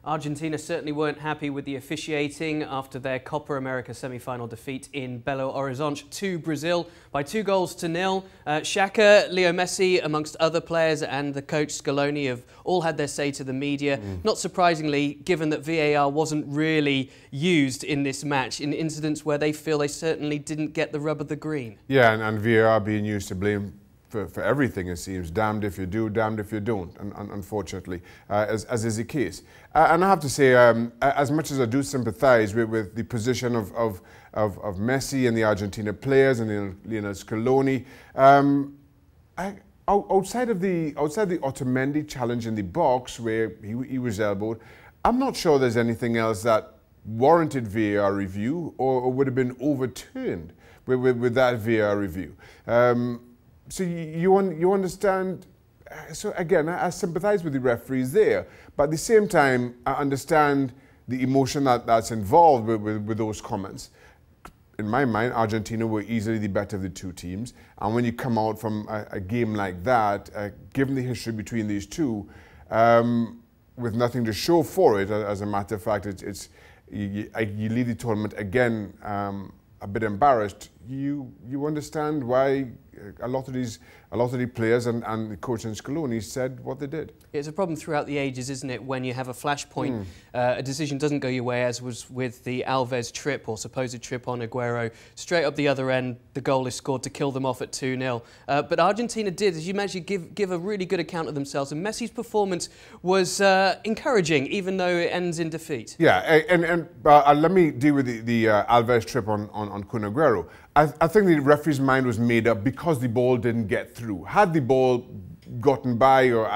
Argentina certainly weren't happy with the officiating after their Copa America semi-final defeat in Belo Horizonte to Brazil by 2-0. Shaka, Lionel Messi, amongst other players, and the coach Scaloni have all had their say to the media. Not surprisingly, given that VAR wasn't really used in this match, in incidents where they feel they certainly didn't get the rub of the green. Yeah, and VAR being used to blame for everything, it seems. Damned if you do, damned if you don't, unfortunately, as is the case. And I have to say, as much as I do sympathize with the position of Messi and the Argentina players and Lionel Scaloni, outside the Otamendi challenge in the box where he was elbowed, I'm not sure there's anything else that warranted VAR review or would have been overturned with that VAR review. So you understand, so again, I sympathize with the referees there, but at the same time, I understand the emotion that's involved with those comments. In my mind, Argentina were easily the better of the two teams, and when you come out from a game like that, given the history between these two, with nothing to show for it, as a matter of fact, you leave the tournament again a bit embarrassed. You understand why a lot of the players and the coach and Scaloni said what they did. It's a problem throughout the ages, isn't it, when you have a flashpoint, a decision doesn't go your way, as was with the Alves trip or supposed trip on Aguero. Straight up the other end, the goal is scored to kill them off at 2-0. But Argentina did, as you mentioned, give a really good account of themselves, and Messi's performance was encouraging, even though it ends in defeat. Yeah, and let me deal with the Alves trip on Kun Aguero. I think the referee's mind was made up because the ball didn't get through. Had the ball gotten by or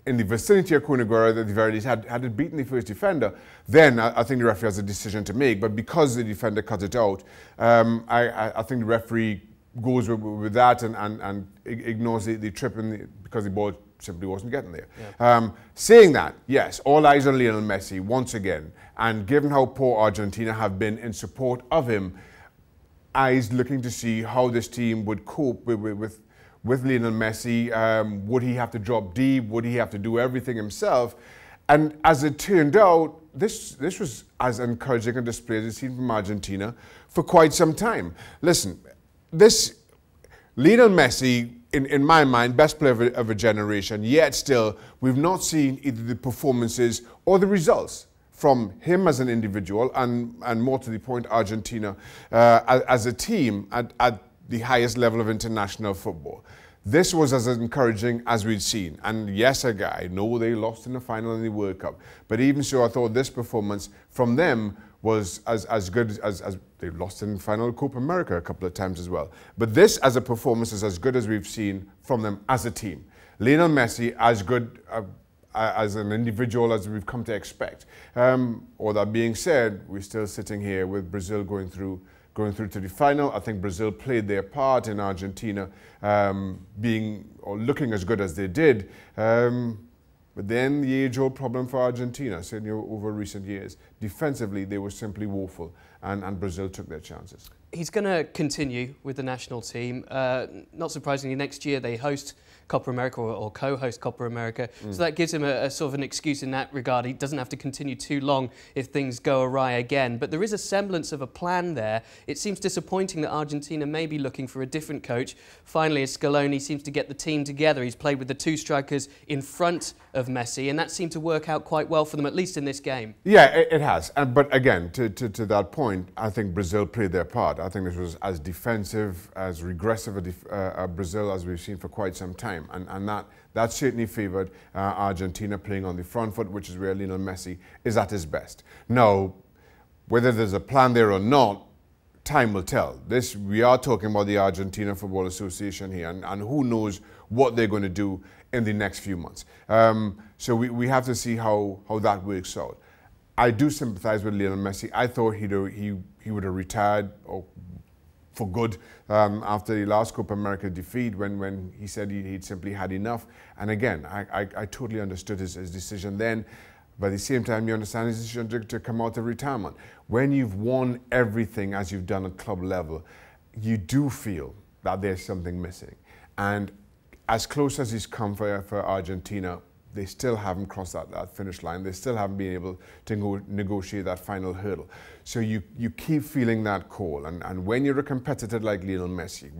in the vicinity of Kun Aguero, at the very least, had it beaten the first defender, then I think the referee has a decision to make. But because the defender cut it out, I think the referee goes with that and ignores the trip because the ball simply wasn't getting there. Yeah. Saying that, yes, all eyes on Lionel Messi once again. And given how poor Argentina have been in support of him, eyes looking to see how this team would cope with Lionel Messi. Would he have to drop deep? Would he have to do everything himself? And as it turned out, this was as encouraging a display as we've seen from Argentina for quite some time. Listen, this Lionel Messi, in my mind, best player of a generation, yet still, we've not seen either the performances or the results from him as an individual, and more to the point, Argentina as a team at the highest level of international football. This was as encouraging as we'd seen. And yes, I know they lost in the final in the World Cup, but even so, I thought this performance from them was as good as they lost in the final of Copa America a couple of times as well. But this as a performance is as good as we've seen from them as a team. Lionel Messi as good as an individual as we've come to expect. All that being said, we're still sitting here with Brazil going through to the final. I think Brazil played their part in Argentina being or looking as good as they did. But then the age-old problem for Argentina, certainly over recent years, defensively they were simply woeful, and Brazil took their chances. He's going to continue with the national team. Not surprisingly, next year they host Copa America or co-host Copa America. So that gives him a sort of an excuse in that regard. He doesn't have to continue too long if things go awry again. But there is a semblance of a plan there. It seems disappointing that Argentina may be looking for a different coach. Finally, as Scaloni seems to get the team together, he's played with the two strikers in front of Messi, and that seemed to work out quite well for them, at least in this game. Yeah, it has. But again, to that point, I think Brazil played their part. I think this was as defensive, as regressive a Brazil as we've seen for quite some time. And that certainly favoured Argentina playing on the front foot, which is where Lionel Messi is at his best. Now, whether there's a plan there or not, time will tell. We are talking about the Argentina Football Association here, and who knows what they're going to do in the next few months. So we have to see how that works out. I do sympathise with Lionel Messi. I thought he would have retired for good after the last Copa America defeat when he said he'd simply had enough. And again, I totally understood his decision then, but at the same time you understand his decision to come out of retirement. When you've won everything as you've done at club level, you do feel that there's something missing. And as close as he's come for Argentina, they still haven't crossed that finish line. They still haven't been able to negotiate that final hurdle. So you keep feeling that call. And when you're a competitor like Lionel Messi,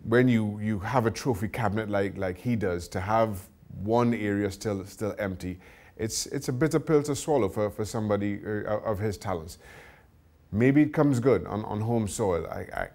when you have a trophy cabinet like he does, to have one area still empty, it's a bitter pill to swallow for somebody of his talents. Maybe it comes good on home soil,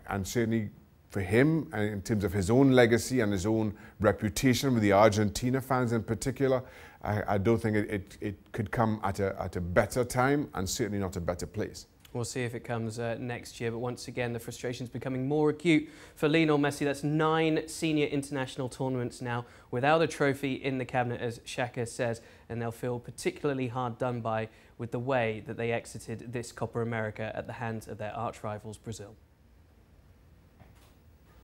and certainly for him, and in terms of his own legacy and his own reputation with the Argentina fans in particular, I don't think it could come at a better time, and certainly not a better place. We'll see if it comes next year, but once again the frustration's becoming more acute for Lionel Messi. That's 9 senior international tournaments now without a trophy in the cabinet, as Shaka says, and they'll feel particularly hard done by with the way that they exited this Copa America at the hands of their arch rivals, Brazil.